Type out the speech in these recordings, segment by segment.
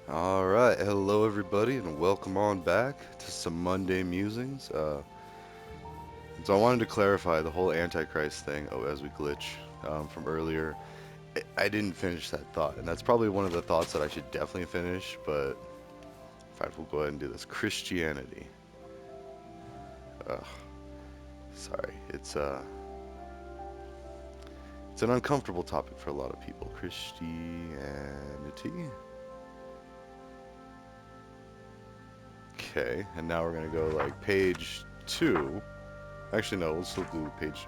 Alright, hello everybody, and welcome on back to some Monday Musings. So I wanted to clarify the whole Antichrist thing, as we glitch from earlier. I didn't finish that thought, and that's probably one of the thoughts that I should definitely finish, but in fact, we'll go ahead and do this. Christianity. Ugh, sorry. It's an uncomfortable topic for a lot of people. Christianity. Okay, and now we're gonna go like page 2. Actually, no, we'll still do page,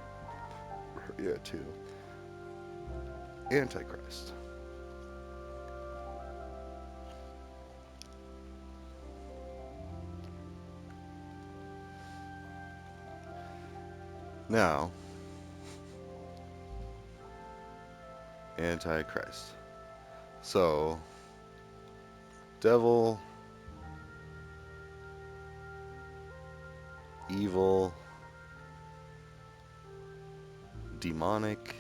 yeah, 2. Antichrist. Now, Antichrist. So, devil, evil, demonic,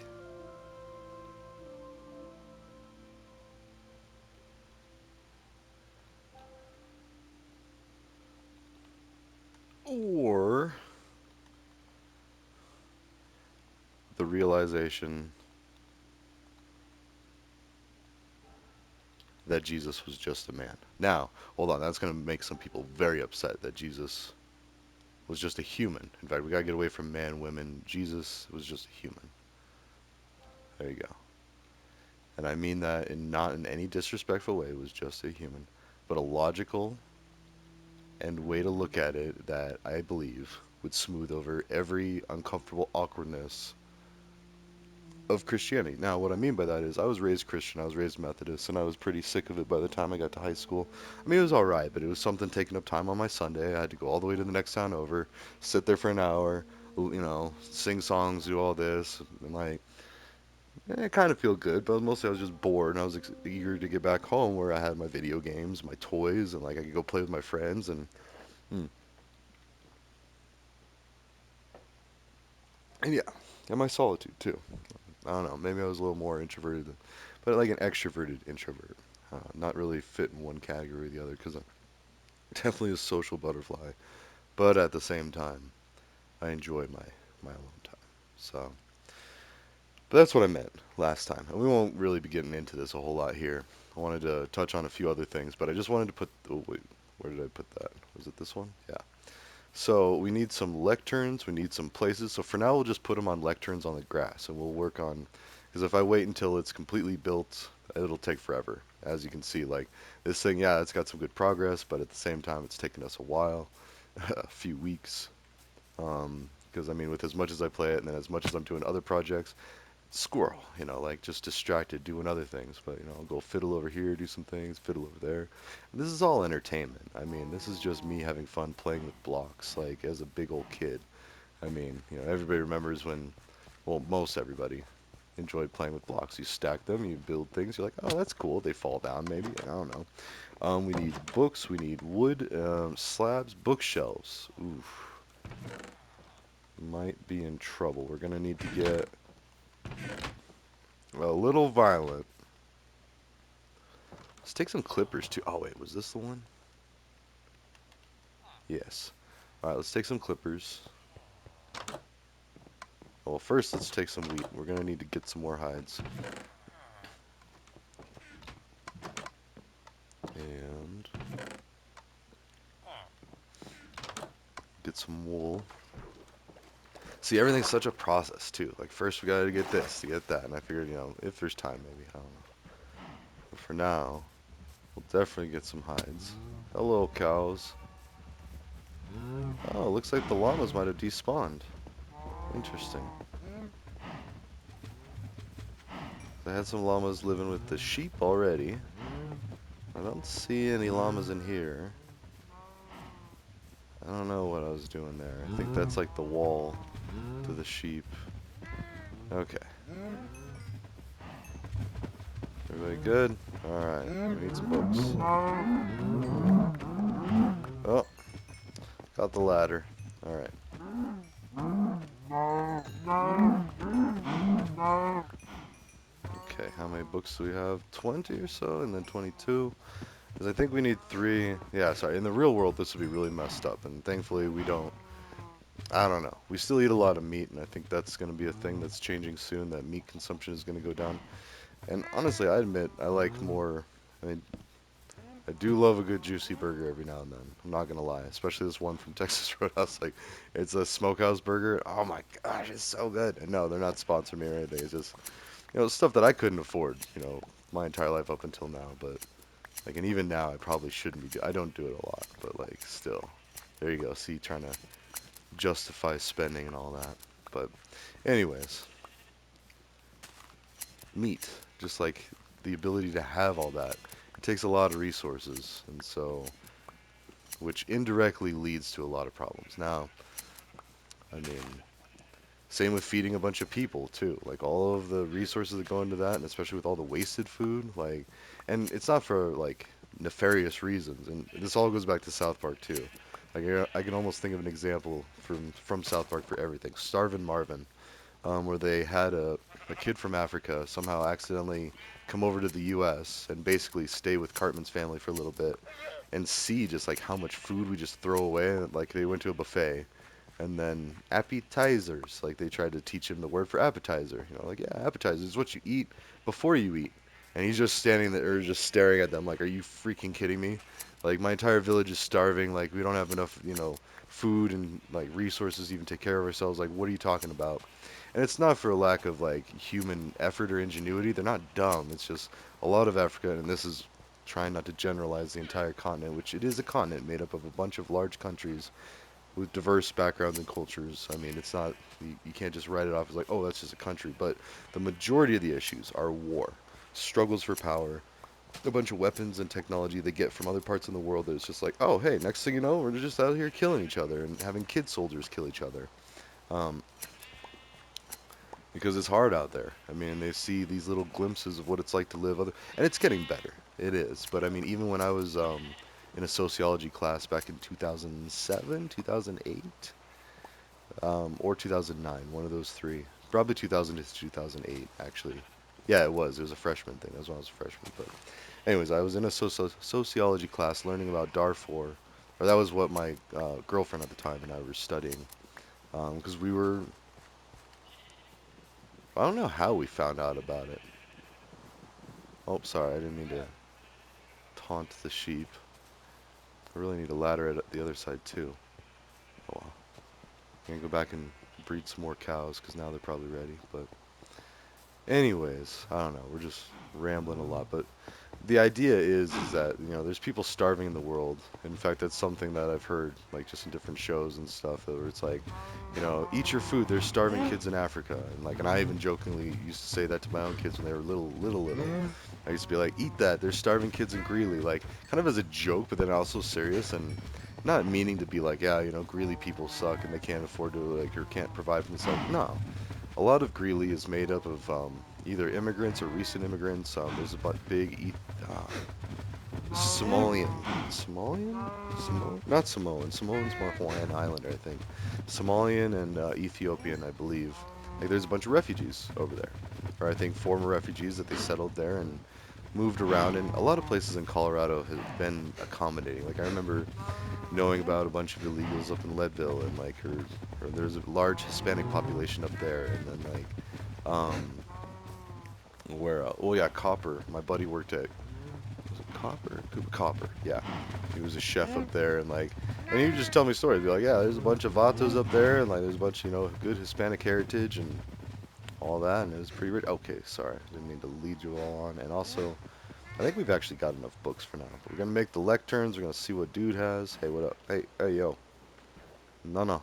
or the realization that Jesus was just a man. Now, hold on, that's going to make some people very upset that Jesus was just a human. In fact, we got to get away from man, women. Jesus was just a human. There you go. And I mean that in not in any disrespectful way, it was just a human, but a logical and way to look at it that I believe would smooth over every uncomfortable awkwardness of Christianity. Now, what I mean by that is I was raised Christian, I was raised Methodist, and I was pretty sick of it by the time I got to high school. I mean, it was all right, but it was something taking up time on my Sunday. I had to go all the way to the next town over, sit there for an hour, sing songs, do all this, and like, it kind of feel good, but mostly I was just bored, and I was eager to get back home where I had my video games, my toys, and like I could go play with my friends, hmm, and yeah, and my solitude too. I don't know. Maybe I was a little more introverted, but like an extroverted introvert. Not really fit in one category or the other because I'm definitely a social butterfly. But at the same time, I enjoy my alone time. So, but that's what I meant last time, and we won't really be getting into this a whole lot here. I wanted to touch on a few other things, but I just wanted to put. Oh wait, where did I put that? Was it this one? Yeah. So we need some lecterns, we need some places. So for now, we'll just put them on lecterns on the grass, and we'll work on. Because if I wait until it's completely built, it'll take forever. As you can see, like this thing, yeah, it's got some good progress, but at the same time, it's taken us a while, a few weeks. Because I mean, with as much as I play it, and then as much as I'm doing other projects, squirrel, like just distracted doing other things. But I'll go fiddle over here, do some things, fiddle over there. And this is all entertainment. I mean, this is just me having fun playing with blocks, like as a big old kid. I mean, everybody remembers when, well, most everybody enjoyed playing with blocks. You stack them, you build things. You're like, oh, that's cool. They fall down, maybe. I don't know. We need books. We need wood, slabs, bookshelves. Oof, might be in trouble. We're gonna need to get a little violent. Let's take some clippers too. Oh wait, was this the one? Yes. All right, let's take some clippers. Well, first let's take some wheat. We're gonna need to get some more hides and get some wool. See, everything's such a process too. Like first we gotta get this to get that, and I figured, if there's time, maybe I don't know. But for now, we'll definitely get some hides. Hello, cows. Oh, looks like the llamas might have despawned. Interesting. I had some llamas living with the sheep already. I don't see any llamas in here. I don't know what I was doing there. I think that's like the wall to the sheep. Okay. Everybody good? Alright. We need some books. Oh, got the ladder. Alright. Okay, how many books do we have? 20 or so, and then 22. Because I think we need three. Yeah, sorry. In the real world, this would be really messed up, and thankfully we don't. I don't know. We still eat a lot of meat, and I think that's going to be a thing that's changing soon. That meat consumption is going to go down. And honestly, I admit I like more. I mean, I do love a good juicy burger every now and then. I'm not gonna lie, especially this one from Texas Roadhouse. Like, it's a smokehouse burger. Oh my gosh, it's so good. And no, they're not sponsoring me or anything. It's just stuff that I couldn't afford. My entire life up until now. But like, and even now, I probably shouldn't be. I don't do it a lot, but like, still, there you go. See, trying to justify spending and all that. But, anyways, meat, just like the ability to have all that, it takes a lot of resources, and so which indirectly leads to a lot of problems. Now, I mean, same with feeding a bunch of people too. Like all of the resources that go into that, and especially with all the wasted food, like, and it's not for like nefarious reasons. And this all goes back to South Park too. Like I can almost think of an example from South Park for everything. Starvin' Marvin, where they had a kid from Africa somehow accidentally come over to the U.S. and basically stay with Cartman's family for a little bit and see just like how much food we just throw away. Like they went to a buffet and then appetizers. Like they tried to teach him the word for appetizer. Like yeah, appetizer is what you eat before you eat. And he's just standing there, just staring at them, like, "Are you freaking kidding me? Like my entire village is starving. Like we don't have enough, food and like resources to even take care of ourselves. Like what are you talking about?" And it's not for a lack of like human effort or ingenuity. They're not dumb. It's just a lot of Africa, and this is trying not to generalize the entire continent, which it is a continent made up of a bunch of large countries with diverse backgrounds and cultures. I mean, it's not you can't just write it off as like, oh, that's just a country. But the majority of the issues are war, struggles for power, a bunch of weapons and technology they get from other parts of the world that it's just like, oh, hey, next thing you know, we're just out here killing each other and having kid soldiers kill each other. Um, because it's hard out there. I mean, they see these little glimpses of what it's like to live other, and it's getting better. It is. But I mean, even when I was in a sociology class back in 2007, 2008, or 2009, one of those three. Probably 2000 to 2008, actually. Yeah, it was. It was a freshman thing. That was when I was a freshman. But anyways, I was in a sociology class learning about Darfur, or that was what my girlfriend at the time and I were studying. Because we were, I don't know how we found out about it. Oh, sorry, I didn't mean to taunt the sheep. I really need a ladder at the other side too. Oh well. I'm gonna go back and breed some more cows because now they're probably ready. But anyways, I don't know. We're just rambling a lot, but the idea is that there's people starving in the world. In fact, that's something that I've heard like just in different shows and stuff where it's like, eat your food. There's starving kids in Africa, and I even jokingly used to say that to my own kids when they were little. I used to be like, eat that. There's starving kids in Greeley, like kind of as a joke, but then also serious and not meaning to be like, yeah, Greeley people suck and they can't afford to like or can't provide for themselves. No, a lot of Greeley is made up of either immigrants or recent immigrants. There's a big Somalian, not Samoan. Samoan's more Hawaiian Islander, I think. Somalian and Ethiopian, I believe. Like, there's a bunch of refugees over there, or I think former refugees that they settled there and moved around. And a lot of places in Colorado have been accommodating. Like, I remember knowing about a bunch of illegals up in Leadville, and like, or there's a large Hispanic population up there, and then like, um, where? Oh yeah, Copper. My buddy worked at Copper? Copper, yeah. He was a chef up there, and he would just tell me stories. Be like, yeah, there's a bunch of Vatos up there, and like, there's a bunch, good Hispanic heritage and all that, and it was pretty rich. Okay, sorry, didn't mean to lead you all on. And also, I think we've actually got enough books for now. But we're gonna make the lecterns. We're gonna see what dude has. Hey, what up? Hey, yo. No.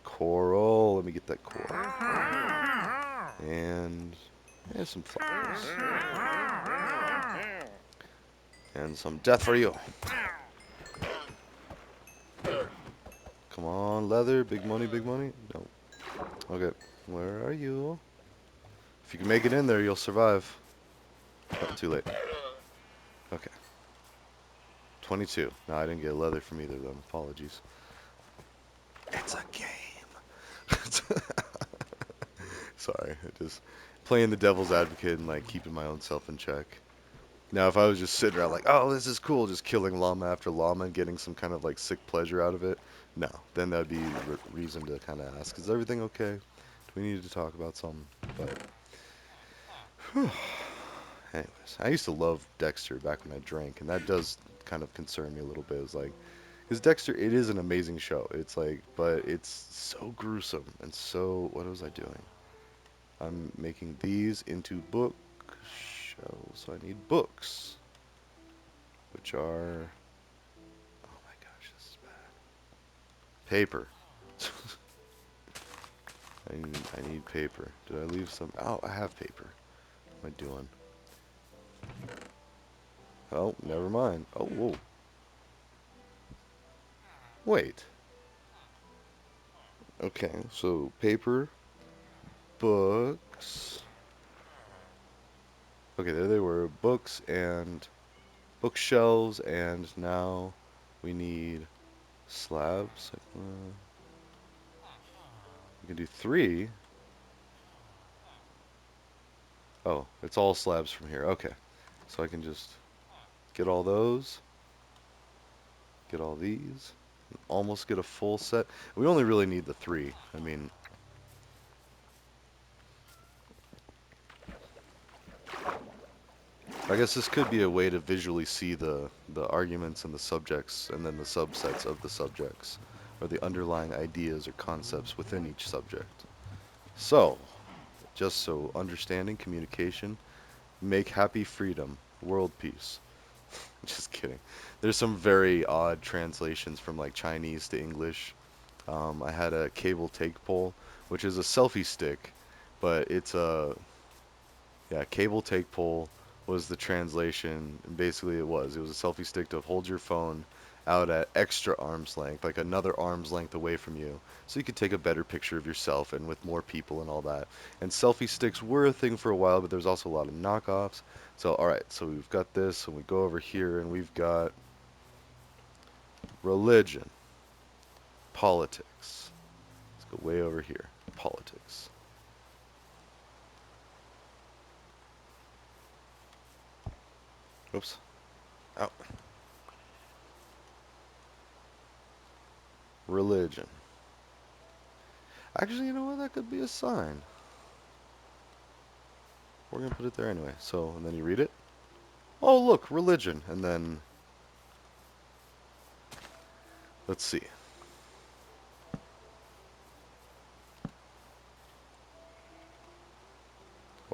Coral. Let me get that coral. And some flowers. And some death for you. Come on, leather. Big money, big money. No. Okay. Where are you? If you can make it in there, you'll survive. Oh, too late. Okay. 22. No, I didn't get leather from either of them. Apologies. It's a game. Sorry. Just playing the devil's advocate and like keeping my own self in check. Now, if I was just sitting around like, oh, this is cool, just killing llama after llama and getting some kind of like sick pleasure out of it, no, then that'd be reason to kind of ask, is everything okay? Do we need to talk about something? But, whew. Anyways, I used to love Dexter back when I drank, and that does kind of concern me a little bit. It's like, because Dexter, it is an amazing show. It's like, but it's so gruesome and so. What was I doing? I'm making these into bookshelves, so I need books, which are. Oh my gosh, this is bad. Paper. I need paper. Did I leave some? Oh, I have paper. What am I doing? Oh, never mind. Oh, whoa. Wait. Okay, so paper, books. Okay, there they were. Books and bookshelves, and now we need slabs. We can do three. Oh, it's all slabs from here. Okay, so I can just get all those, get all these, almost get a full set. We only really need the three. I mean, I guess this could be a way to visually see the arguments and the subjects, and then the subsets of the subjects, or the underlying ideas or concepts within each subject. So, just so understanding, communication, make happy freedom, world peace. Just kidding. There's some very odd translations from like Chinese to English. I had a cable take pole, which is a selfie stick, but it's a yeah, cable take pole was the translation. And basically, it was a selfie stick to hold your phone out at extra arm's length, like another arm's length away from you, so you could take a better picture of yourself and with more people and all that. And selfie sticks were a thing for a while, but there's also a lot of knockoffs. So, all right, so we've got this, and we go over here, and we've got religion, politics. Let's go way over here. Politics. Oops. Oh, religion. Actually, you know what? That could be a sign. We're gonna put it there anyway. So, and then you read it. Oh, look, religion. And then, let's see.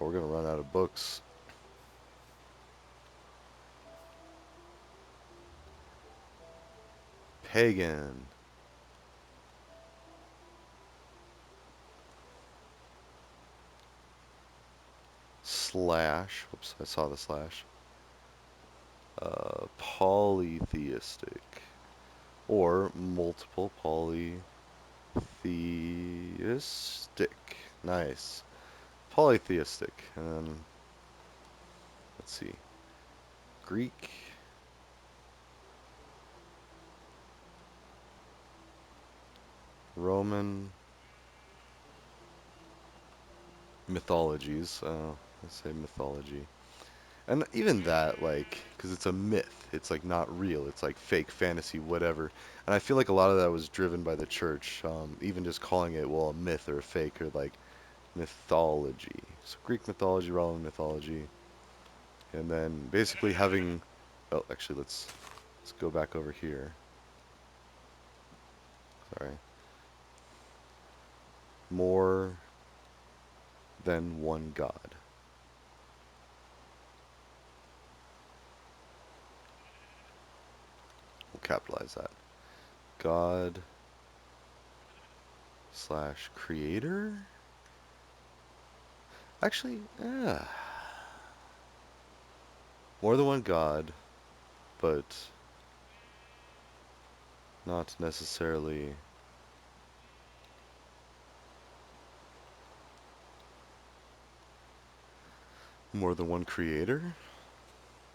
Oh, we're gonna run out of books. Pagan. Slash. Whoops, I saw the slash. Polytheistic. Or multiple polytheistic. Nice. Polytheistic. And then, let's see. Greek. Roman mythologies. Let's say mythology. And even that, like, because it's a myth, it's like not real, it's like fake fantasy, whatever. And I feel like a lot of that was driven by the church, even just calling it, well, a myth or a fake or like mythology. So Greek mythology, Roman mythology, and then basically having, oh, actually, let's go back over here. Sorry, more than one god. We'll capitalize that. God slash creator. Actually, yeah, more than one god, but not necessarily more than one creator.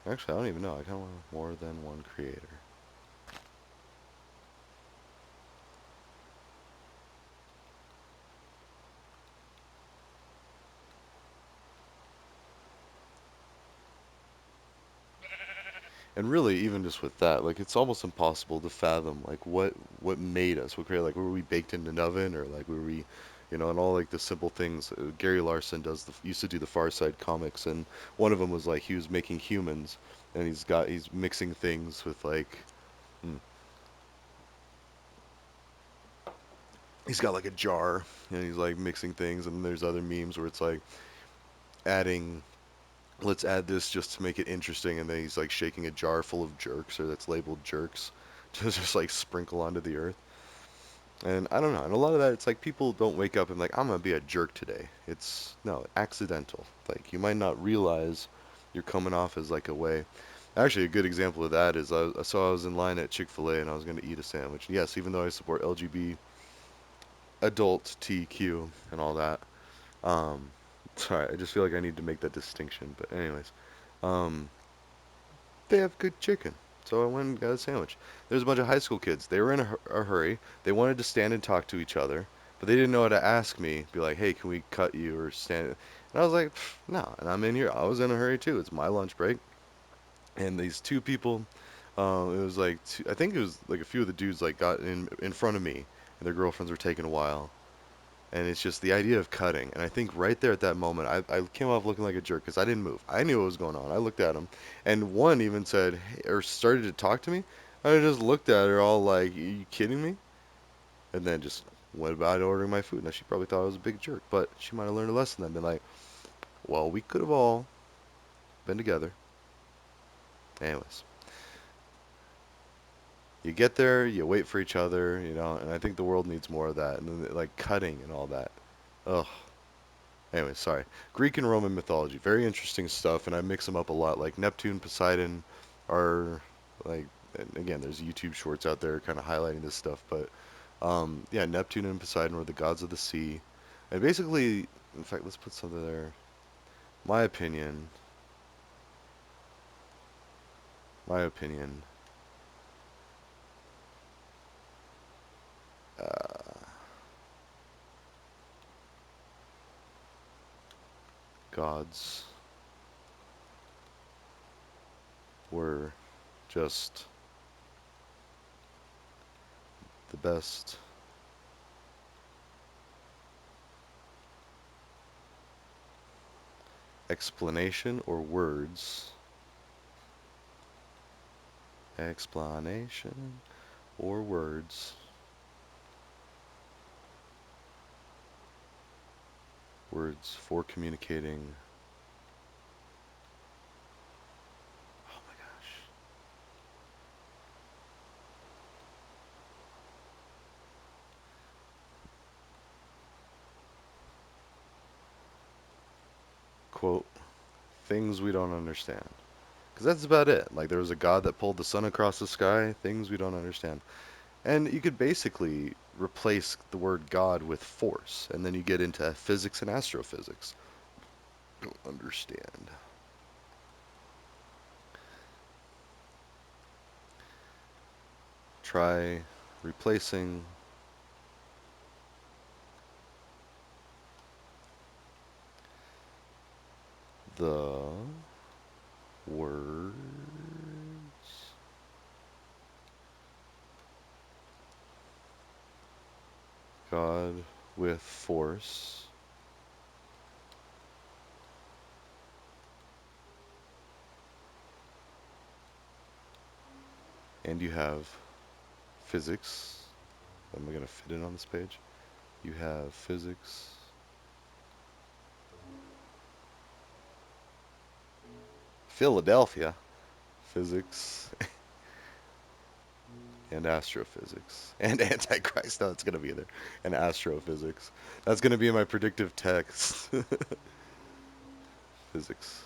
Actually, I don't even know. I kind of want more than one creator. And really, even just with that, like it's almost impossible to fathom like what made us, what created, like were we baked in an oven or like were we, and all like the simple things. Gary Larson used to do the Far Side comics, and one of them was like he was making humans, and he's mixing things with like mm, he's got like a jar, and he's like mixing things, and there's other memes where it's like adding let's add this just to make it interesting, and then he's like shaking a jar full of jerks or that's labeled jerks to just like sprinkle onto the earth. And I don't know, and a lot of that, it's like people don't wake up and like, I'm gonna be a jerk today. It's no, accidental. Like you might not realize you're coming off as like a way. Actually, a good example of that is I was in line at Chick-fil-A and I was gonna eat a sandwich. Yes, even though I support LGBT, adult TQ and all that. Um, sorry, I just feel like I need to make that distinction. But anyways, um, they have good chicken. So I went and got a sandwich. There's a bunch of high school kids. They were in a hurry. They wanted to stand and talk to each other, but they didn't know how to ask me, be like, hey, can we cut you or stand? And I was like, no. And I'm in here. I was in a hurry too. It's my lunch break. And these two people, it was like, I think it was like a few of the dudes like got in front of me, and their girlfriends were taking a while. And it's just the idea of cutting. And I think right there at that moment, I came off looking like a jerk because I didn't move. I knew what was going on. I looked at him, and one even said, hey, or started to talk to me. I just looked at her all like, are you kidding me? And then just went about ordering my food. Now, she probably thought I was a big jerk, but she might have learned a lesson and been like, well, we could have all been together. Anyways, you get there, you wait for each other, and I think the world needs more of that. And then, like, cutting and all that. Ugh. Anyway, sorry. Greek and Roman mythology, very interesting stuff, and I mix them up a lot. Like Neptune, Poseidon are like, and again, there's YouTube shorts out there kind of highlighting this stuff, but yeah, Neptune and Poseidon were the gods of the sea, and basically, in fact, let's put something there. My opinion, my opinion, uh, gods were just the best explanation or words, explanation or words words for communicating. Oh my gosh. Quote, things we don't understand. Because that's about it. Like, there was a god that pulled the sun across the sky, things we don't understand. And you could basically replace the word God with force, and then you get into physics and astrophysics. Don't understand. Try replacing the words God with force, and you have physics. Am I going to fit in on this page? You have physics, Philadelphia, physics, and astrophysics, and Antichrist. No, it's going to be there. And astrophysics. That's going to be in my predictive text. Physics.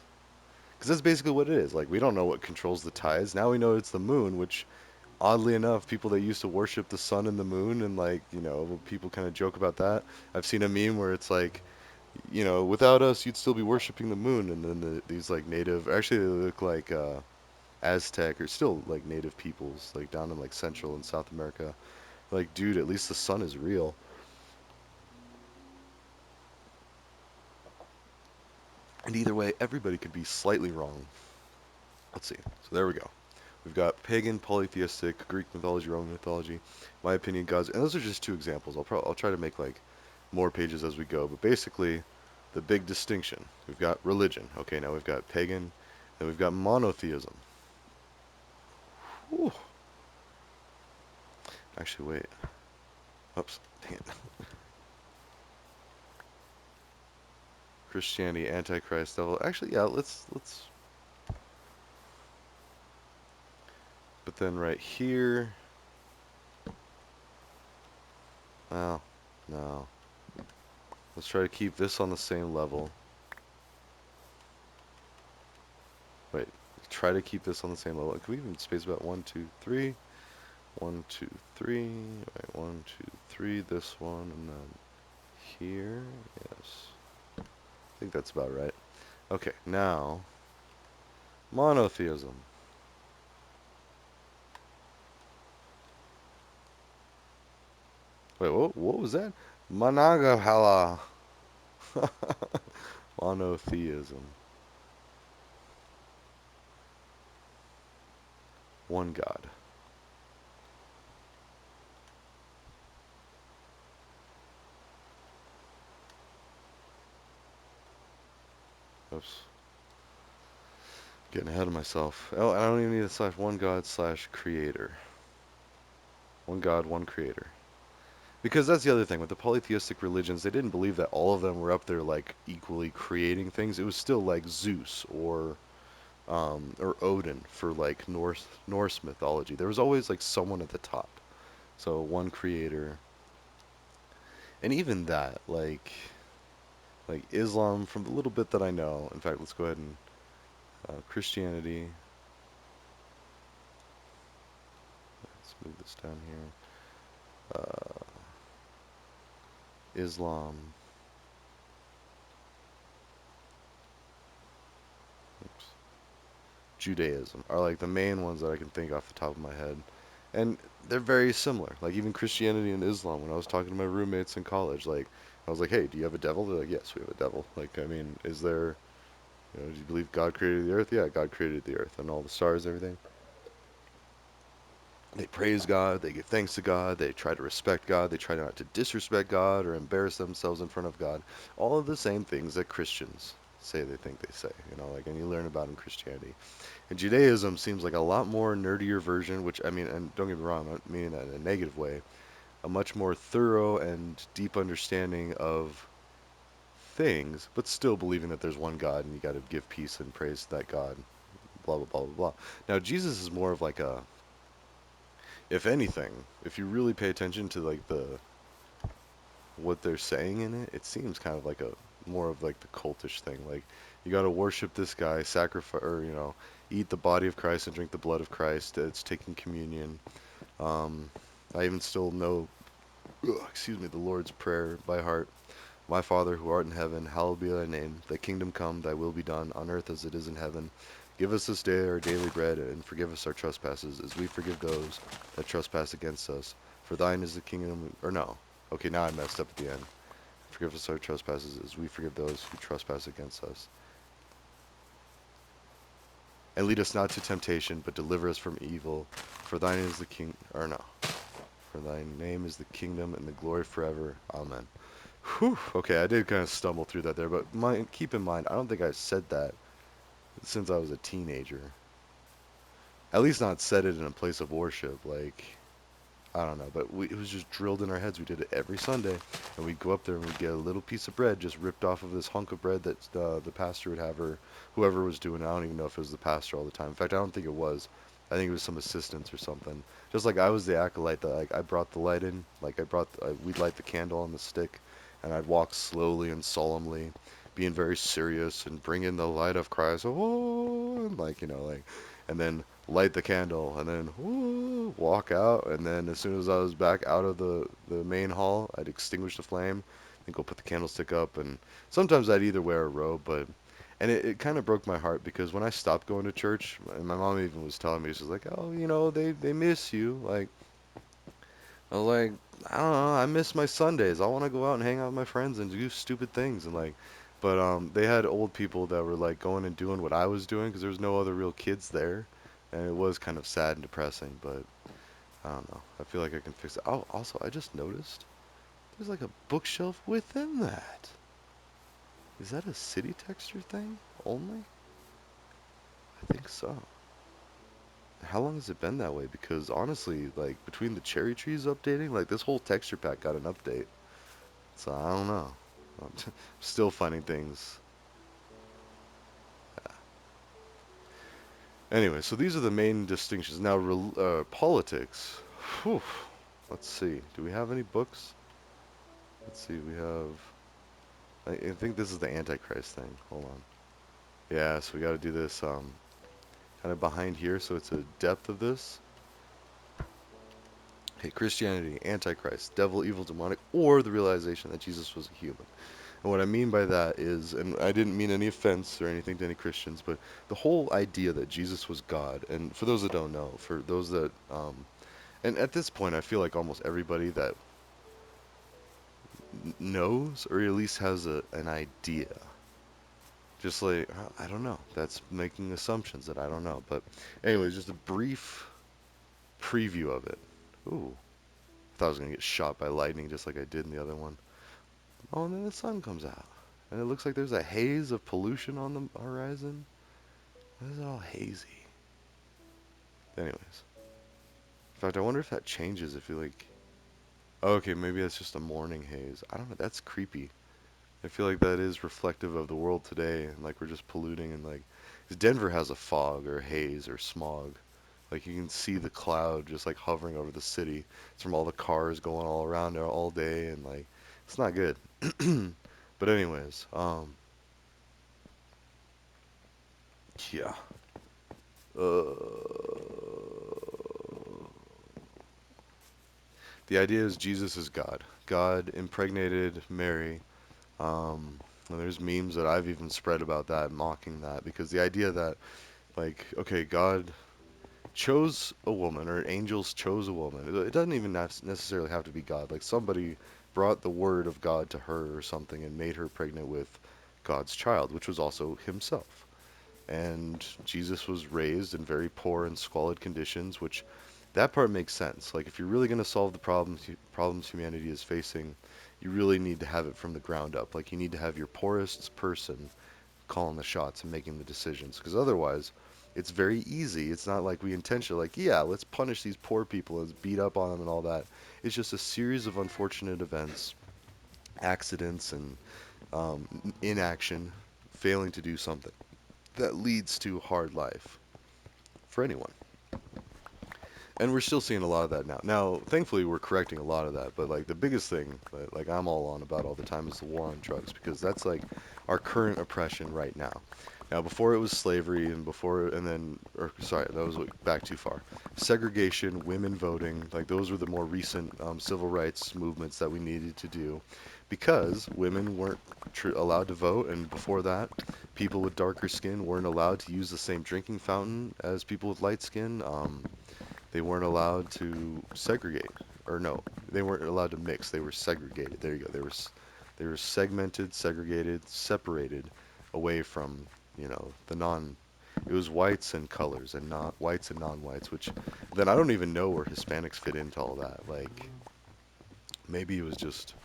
Because that's basically what it is. Like, we don't know what controls the tides. Now we know it's the moon, which, oddly enough, people that used to worship the sun and the moon, and, like, people kind of joke about that. I've seen a meme where it's like, without us, you'd still be worshiping the moon. And then these, like, native, actually, they look like Aztec or still, like, native peoples, like, down in, like, Central and South America. Like, dude, at least the sun is real. And either way, everybody could be slightly wrong. Let's see. So there we go. We've got pagan, polytheistic, Greek mythology, Roman mythology. My opinion, gods, and those are just two examples. I'll try to make like more pages as we go, but basically, the big distinction. We've got religion. Okay, now we've got pagan, and we've got monotheism. Whew. Actually, wait. Oops. Dang it. Christianity, Antichrist, devil. Actually, yeah. Let's. But then right here. Well, no. Let's try to keep this on the same level. Wait. Try to keep this on the same level. Can we even space about 1, 2, 3? 1, 2, 3. Right, 1, 2, 3. This one, and then here. Yes. I think that's about right. Okay, now monotheism. Wait, what was that? Managahala. Monotheism. One God. Oops. Getting ahead of myself. Oh, I don't even need a slash. One God slash creator. One God, one creator. Because that's the other thing with the polytheistic religions, they didn't believe that all of them were up there like equally creating things. It was still like Zeus or Odin for like Norse mythology. There was always like someone at the top. So one creator, and even that like Islam, from the little bit that I know. In fact, let's go ahead and Christianity. Let's move this down here. Islam. Oops. Judaism are like the main ones that I can think off the top of my head. And they're very similar. Like even Christianity and Islam, when I was talking to my roommates in college, like I was like, "Hey, do you have a devil?" They're like, "Yes, we have a devil." Like, I mean, is there, do you believe God created the earth? Yeah, God created the earth and all the stars, and everything. They praise God, they give thanks to God, they try to respect God, they try not to disrespect God or embarrass themselves in front of God. All of the same things that Christians say they think they say, like, and you learn about in Christianity. And Judaism seems like a lot more nerdier version, which I mean, and don't get me wrong, I don't mean that in a negative way, a much more thorough and deep understanding of things, but still believing that there's one God and you got to give peace and praise to that God, blah, blah, blah, blah, blah. Now, Jesus is more of like a, if anything, if you really pay attention to like what they're saying in it, it seems kind of like a more of like the cultish thing. Like you got to worship this guy, sacrifice, or eat the body of Christ and drink the blood of Christ. It's taking communion. Um, I even still know, excuse me, the Lord's Prayer by heart. My Father who art in heaven, hallowed be thy name. Thy kingdom come, thy will be done, on earth as it is in heaven. Give us this day our daily bread, and forgive us our trespasses, as we forgive those that trespass against us. For thine is the kingdom, or no. Okay, now I messed up at the end. Forgive us our trespasses, as we forgive those who trespass against us. And lead us not to temptation, but deliver us from evil. For thine is the king, or no. For thy name is the kingdom and the glory forever. Amen. Whew. Okay, I did kind of stumble through that there, but keep in mind, I don't think I said that since I was a teenager. At least not said it in a place of worship. Like, I don't know, but it was just drilled in our heads. We did it every Sunday, and we'd go up there and we'd get a little piece of bread just ripped off of this hunk of bread that the pastor would have, or whoever was doing it. I don't even know if it was the pastor all the time. In fact, I don't think it was. I think it was some assistants or something. Just like I was the acolyte that like I brought the light in. Like we'd light the candle on the stick, and I'd walk slowly and solemnly, being very serious and bring in the light of Christ. Oh, and and then light the candle, and then walk out, and then as soon as I was back out of the main hall, I'd extinguish the flame, and go put the candlestick up, and sometimes I'd either wear a robe, but and it kind of broke my heart because when I stopped going to church, and my mom even was telling me, she's like, oh, they miss you. Like, I was like, I don't know, I miss my Sundays. I want to go out and hang out with my friends and do stupid things and like, but they had old people that were like going and doing what I was doing because there was no other real kids there. and it was kind of sad and depressing, but I don't know. I feel like I can fix it. Oh, also, I just noticed there's like a bookshelf within that. Is that a city texture thing only? I think so. How long has it been that way? Because honestly, like between the cherry trees updating, like this whole texture pack got an update. So I don't know. I'm still finding things. Anyway, so these are the main distinctions. Now, politics. Whew. Let's see. Do we have any books? Let's see. We have. I think this is the Antichrist thing. Hold on. Yeah, so we got to do this kind of behind here, so it's a depth of this. Hey, Christianity, Antichrist, devil, evil, demonic, or the realization that Jesus was a human. And what I mean by that is, and I didn't mean any offense or anything to any Christians, but the whole idea that Jesus was God, and for those that don't know, for those that, and at this point, I feel like almost everybody that knows, or at least has an idea, just like, I don't know, that's making assumptions that I don't know. But, anyways, just a brief preview of it. Ooh, I thought I was going to get shot by lightning just like I did in the other one. Oh, and then the sun comes out. And it looks like there's a haze of pollution on the horizon. Why is it all hazy? Anyways. In fact, I wonder if that changes if you like. Oh, okay, maybe that's just a morning haze. I don't know. That's creepy. I feel like that is reflective of the world today, and like we're just polluting and like. 'Cause Denver has a fog or haze or smog. Like you can see the cloud just like hovering over the city. It's from all the cars going all around there all day, and like it's not good. But anyways, yeah. Uh, the idea is Jesus is God. God impregnated Mary. And there's memes that I've even spread about that, mocking that, because the idea that, like, okay, God chose a woman, or angels chose a woman. It doesn't even necessarily have to be God. Like, somebody brought the word of God to her or something and made her pregnant with God's child, which was also himself. And Jesus was raised in very poor and squalid conditions, which that part makes sense. Like if you're really going to solve the problems humanity is facing, you really need to have it from the ground up. Like you need to have your poorest person calling the shots and making the decisions, because otherwise it's very easy. It's not like we intentionally like, yeah, let's punish these poor people and beat up on them and all that. It's just a series of unfortunate events, accidents, and inaction, failing to do something that leads to hard life for anyone. And we're still seeing a lot of that now. Now, thankfully, we're correcting a lot of that. But like the biggest thing, that, like I'm all on about all the time, is the war on drugs, because that's like our current oppression right now. Now, before it was slavery, and before, and then, or sorry, that was back too far. Segregation, women voting, like those were the more recent civil rights movements that we needed to do, because women weren't allowed to vote, and before that, people with darker skin weren't allowed to use the same drinking fountain as people with light skin. They weren't allowed to segregate, or no, they weren't allowed to mix. They were segregated. There you go. They were segmented, segregated, separated away from the non. It was whites and colors, and not whites and non-whites. Which then I don't even know where Hispanics fit into all that. Like maybe it was just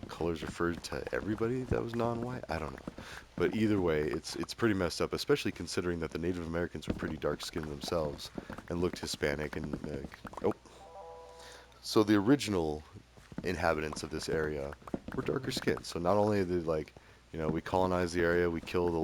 colors referred to everybody that was non-white. I don't know. But either way, it's pretty messed up, especially considering that the Native Americans were pretty dark-skinned themselves and looked Hispanic. And oh, so the original inhabitants of this area were darker skinned. So not only did we colonized the area, we killed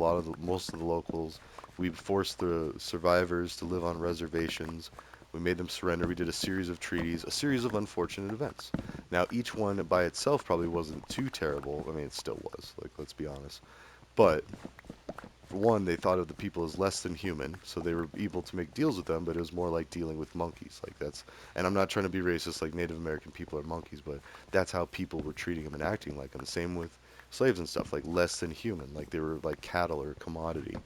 most of the locals, we forced the survivors to live on reservations. We made them surrender. We did a series of treaties, a series of unfortunate events. Now, each one by itself probably wasn't too terrible. I mean, it still was. Like, let's be honest. But for one, they thought of the people as less than human, so they were able to make deals with them, but it was more like dealing with monkeys. Like that's, and I'm not trying to be racist, like Native American people are monkeys, but that's how people were treating them and acting like them. The same with slaves and stuff, like less than human, like they were like cattle or commodity.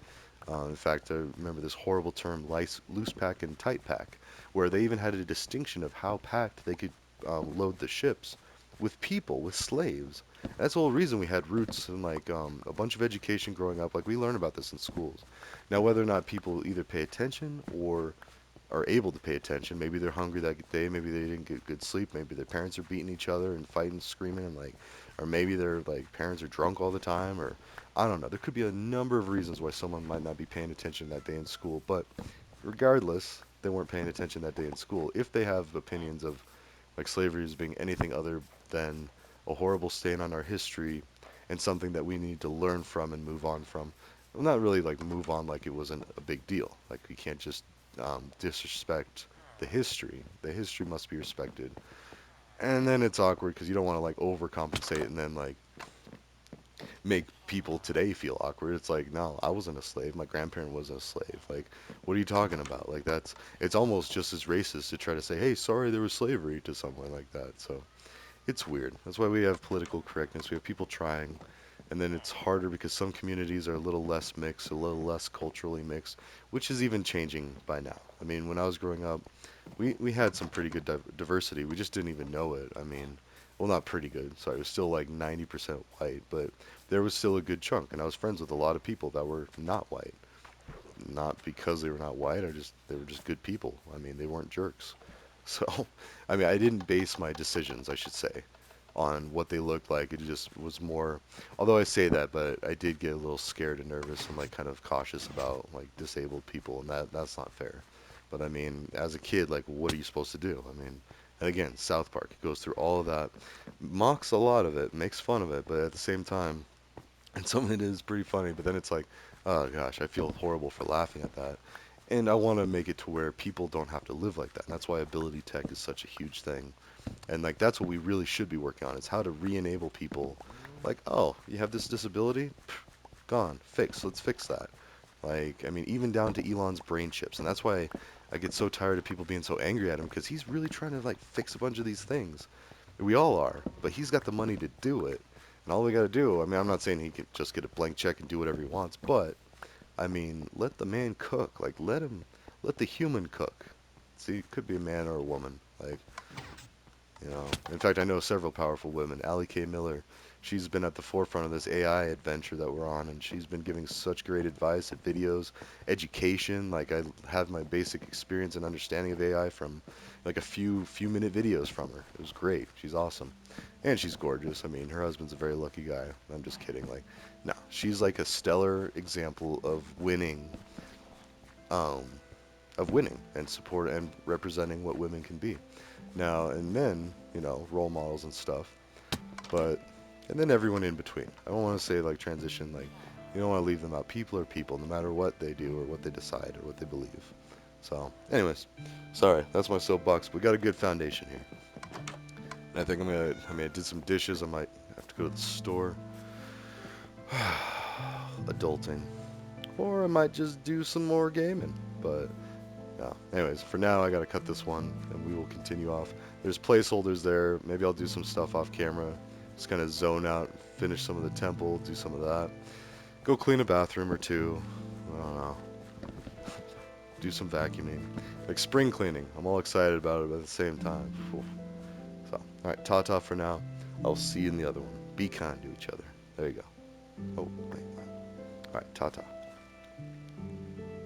In fact, I remember this horrible term, loose pack and tight pack, where they even had a distinction of how packed they could load the ships with people, with slaves. That's the whole reason we had roots and like a bunch of education growing up. Like we learn about this in schools. Now, whether or not people either pay attention or are able to pay attention, maybe they're hungry that day, maybe they didn't get good sleep, maybe their parents are beating each other and fighting, screaming, and like, or maybe their like parents are drunk all the time, or I don't know. There could be a number of reasons why someone might not be paying attention that day in school, but regardless, they weren't paying attention that day in school. If they have opinions of like slavery as being anything other than a horrible stain on our history and something that we need to learn from and move on from. Well, not really like move on like it wasn't a big deal. Like we can't just disrespect the history. The history must be respected. And then it's awkward because you don't want to like overcompensate and then like make people today feel awkward. It's like, no, I wasn't a slave. My grandparent wasn't a slave. Like, what are you talking about? Like, it's almost just as racist to try to say, hey, sorry, there was slavery to someone like that. So it's weird. That's why we have political correctness. We have people trying, and then it's harder because some communities are a little less mixed, a little less culturally mixed, which is even changing by now. I mean, when I was growing up, we had some pretty good diversity. We just didn't even know it. I mean, well, not pretty good. Sorry, it was still like 90% white, but there was still a good chunk, and I was friends with a lot of people that were not white. Not because they were not white, or just they were just good people. I mean, they weren't jerks. So, I mean, I didn't base my decisions, I should say, on what they looked like. It just was more, although I say that, but I did get a little scared and nervous and like kind of cautious about like disabled people, and that's not fair. But I mean, as a kid, like, what are you supposed to do? I mean, and again, South Park goes through all of that, mocks a lot of it, makes fun of it, but at the same time, and some of it is pretty funny. But then it's like, oh gosh, I feel horrible for laughing at that. And I want to make it to where people don't have to live like that. And that's why ability tech is such a huge thing. And like that's what we really should be working on is how to re-enable people. Like, oh, you have this disability? Gone, fixed. Let's fix that. Like, I mean, even down to Elon's brain chips. And that's why I get so tired of people being so angry at him because he's really trying to like fix a bunch of these things. We all are, but he's got the money to do it. And all we got to do, I mean, I'm not saying he can just get a blank check and do whatever he wants, but I mean, let the man cook. Like, let the human cook. See, it could be a man or a woman. Like, in fact, I know several powerful women. Allie K. Miller, she's been at the forefront of this AI adventure that we're on, and she's been giving such great advice at videos, education. Like, I have my basic experience and understanding of AI from like a few minute videos from her. It was great. She's awesome, and she's gorgeous. I mean, her husband's a very lucky guy. I'm just kidding. Like, no, she's like a stellar example um, of winning and support and representing what women can be. Now and men, role models and stuff, but and then everyone in between. I don't want to say like transition, like you don't want to leave them out. People are people, no matter what they do or what they decide or what they believe. So, anyways, sorry, that's my soapbox. We got a good foundation here. And I think I mean, I did some dishes. I might have to go to the store. Adulting. Or I might just do some more gaming. But yeah. Anyways, for now I gotta cut this one, and we will continue off. There's placeholders there. Maybe I'll do some stuff off camera. Just kind of zone out, finish some of the temple, do some of that. Go clean a bathroom or two. I don't know. Do some vacuuming. Like spring cleaning. I'm all excited about it, but at the same time. Whew. So, alright, ta-ta for now. I'll see you in the other one. Be kind to each other. There you go. Oh, wait. Alright, ta-ta.